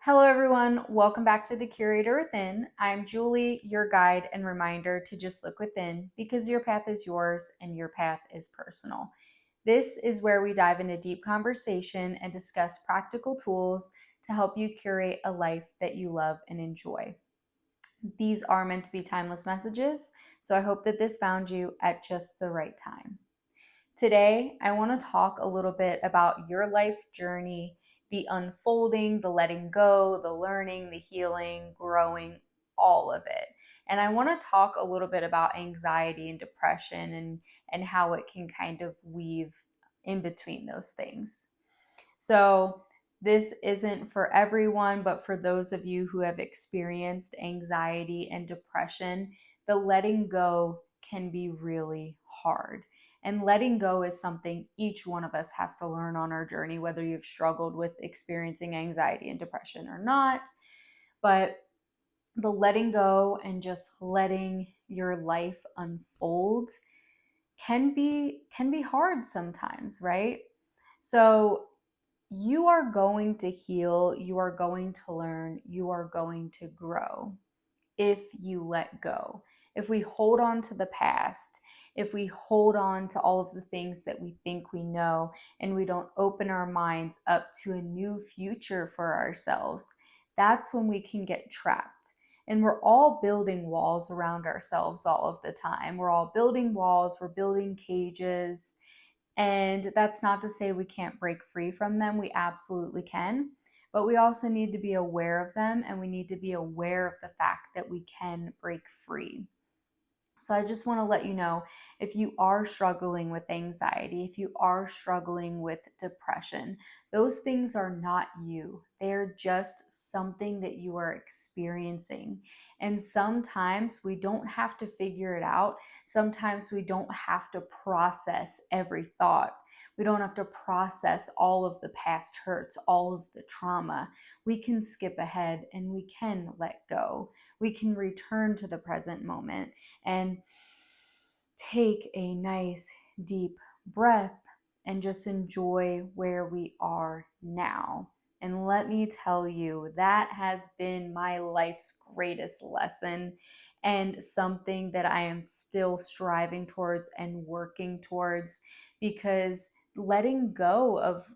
Hello, everyone. Welcome back to The Curator Within. I'm Julie, your guide and reminder to just look within because your path is yours and your path is personal. This is where we dive into deep conversation and discuss practical tools to help you curate a life that you love and enjoy. These are meant to be timeless messages, so I hope that this found you at just the right time. Today, I want to talk a little bit about your life journey, the unfolding, the letting go, the learning, the healing, growing, all of it. And I want to talk a little bit about anxiety and depression and how it can kind of weave in between those things. So, this isn't for everyone, but for those of you who have experienced anxiety and depression, the letting go can be really hard. And letting go is something each one of us has to learn on our journey, whether you've struggled with experiencing anxiety and depression or not. But the letting go and just letting your life unfold can be hard sometimes, right? So you are going to heal, you are going to learn, you are going to grow if you let go. If we hold on to the past, if we hold on to all of the things that we think we know, and we don't open our minds up to a new future for ourselves, that's when we can get trapped. And we're all building walls around ourselves all of the time. We're all building walls, we're building cages, and that's not to say we can't break free from them. We absolutely can. But we also need to be aware of them, and we need to be aware of the fact that we can break free. So I just want to let you know, if you are struggling with anxiety, if you are struggling with depression, those things are not you. They're just something that you are experiencing. And sometimes we don't have to figure it out. Sometimes we don't have to process every thought. We don't have to process all of the past hurts, all of the trauma. We can skip ahead and we can let go. We can return to the present moment and take a nice deep breath and just enjoy where we are now. And let me tell you, that has been my life's greatest lesson and something that I am still striving towards and working towards, because letting go of,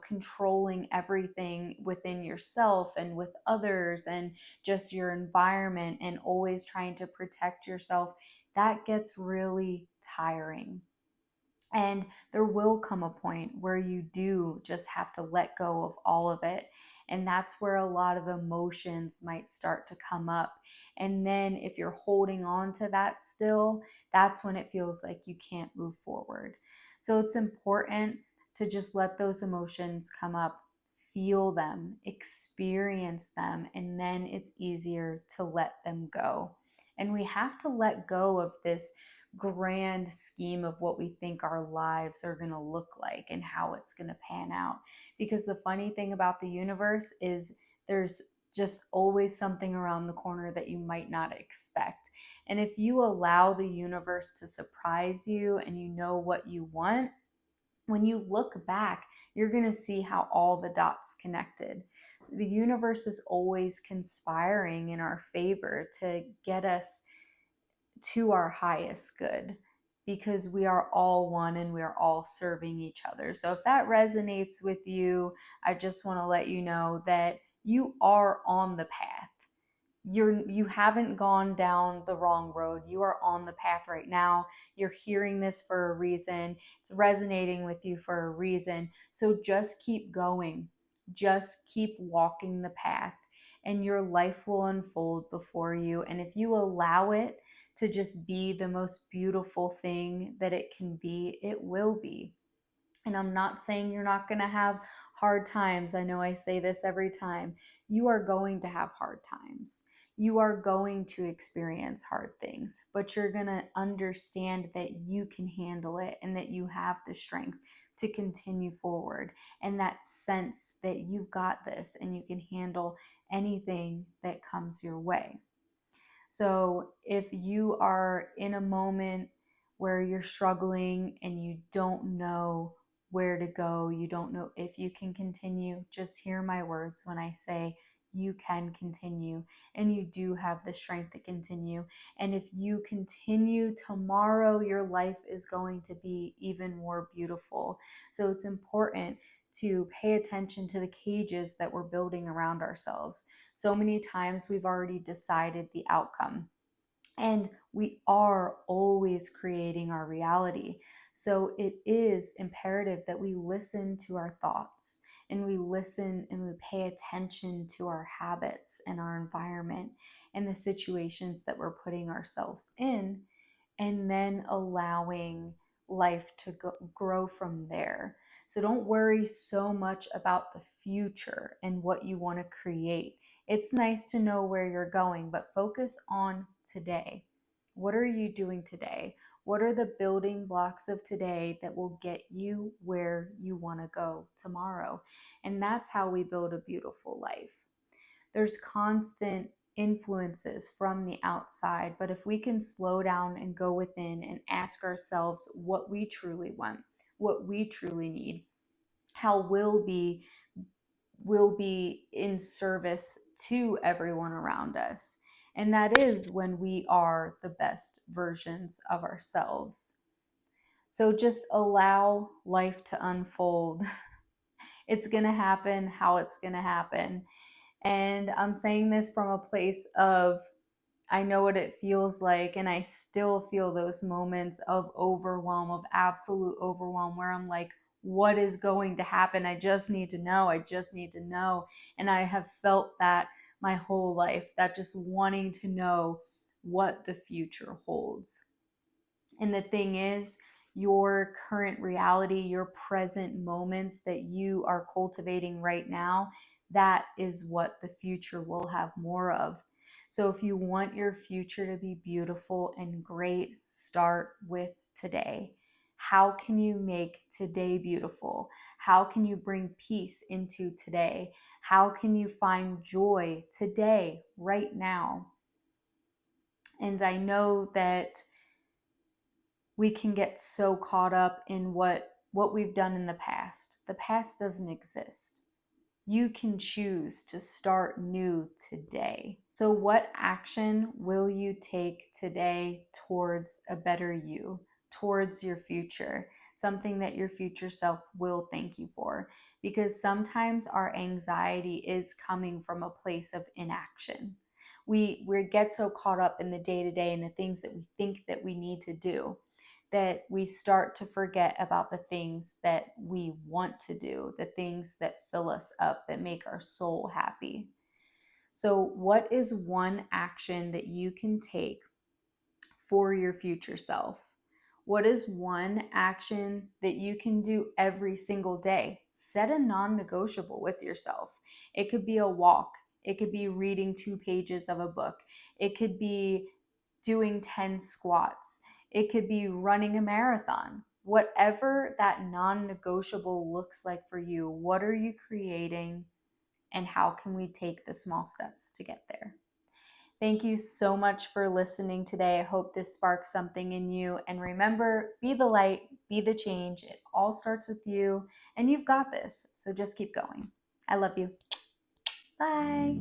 controlling everything within yourself and with others and just your environment and always trying to protect yourself, that gets really tiring. And there will come a point where you do just have to let go of all of it. And that's where a lot of emotions might start to come up. And then if you're holding on to that still, that's when it feels like you can't move forward. So it's important to just let those emotions come up, feel them, experience them, and then it's easier to let them go. And we have to let go of this grand scheme of what we think our lives are going to look like and how it's going to pan out. Because the funny thing about the universe is there's just always something around the corner that you might not expect. And if you allow the universe to surprise you and you know what you want, when you look back, you're going to see how all the dots connected. So the universe is always conspiring in our favor to get us to our highest good, because we are all one and we are all serving each other. So if that resonates with you, I just want to let you know that you are on the path. You haven't gone down the wrong road. You are on the path right now. You're hearing this for a reason. It's resonating with you for a reason. So just keep going. Just keep walking the path, and your life will unfold before you. And if you allow it to just be the most beautiful thing that it can be, it will be. And I'm not saying you're not going to have hard times. I know I say this every time. You are going to have hard times. You are going to experience hard things, but you're going to understand that you can handle it and that you have the strength to continue forward, and that sense that you've got this and you can handle anything that comes your way. So if you are in a moment where you're struggling and you don't know where to go, you don't know if you can continue, just hear my words when I say you can continue and you do have the strength to continue. And if you continue tomorrow, your life is going to be even more beautiful. So it's important to pay attention to the cages that we're building around ourselves. So many times we've already decided the outcome, and we are always creating our reality. So it is imperative that we listen to our thoughts, and we listen and we pay attention to our habits and our environment and the situations that we're putting ourselves in, and then allowing life to grow from there. So don't worry so much about the future and what you want to create. It's nice to know where you're going, but focus on today. What are you doing today? What are the building blocks of today that will get you where you want to go tomorrow? And that's how we build a beautiful life. There's constant influences from the outside, but if we can slow down and go within and ask ourselves what we truly want, what we truly need, how will be in service to everyone around us. And that is when we are the best versions of ourselves. So just allow life to unfold. It's going to happen how it's going to happen. And I'm saying this from a place of, I know what it feels like, and I still feel those moments of overwhelm, of absolute overwhelm, where I'm like, what is going to happen? I just need to know. I just need to know. And I have felt that my whole life, that just wanting to know what the future holds. And the thing is, your current reality, your present moments that you are cultivating right now, that is what the future will have more of. So if you want your future to be beautiful and great, start with today. How can you make today beautiful? How can you bring peace into today? How can you find joy today, right now? And I know that we can get so caught up in what we've done in the past. The past doesn't exist. You can choose to start new today. So what action will you take today towards a better you, towards your future, something that your future self will thank you for? Because sometimes our anxiety is coming from a place of inaction. We get so caught up in the day-to-day and the things that we think that we need to do, that we start to forget about the things that we want to do, the things that fill us up, that make our soul happy. So, what is one action that you can take for your future self? What is one action that you can do every single day? Set a non negotiable with yourself. It could be a walk, it could be reading 2 pages of a book, it could be doing 10 squats, it could be running a marathon. Whatever that non negotiable looks like for you, what are you creating, and how can we take the small steps to get there? Thank you so much for listening today. I hope this sparks something in you. And remember, be the light, be the change. It all starts with you, and you've got this. So just keep going. I love you. Bye.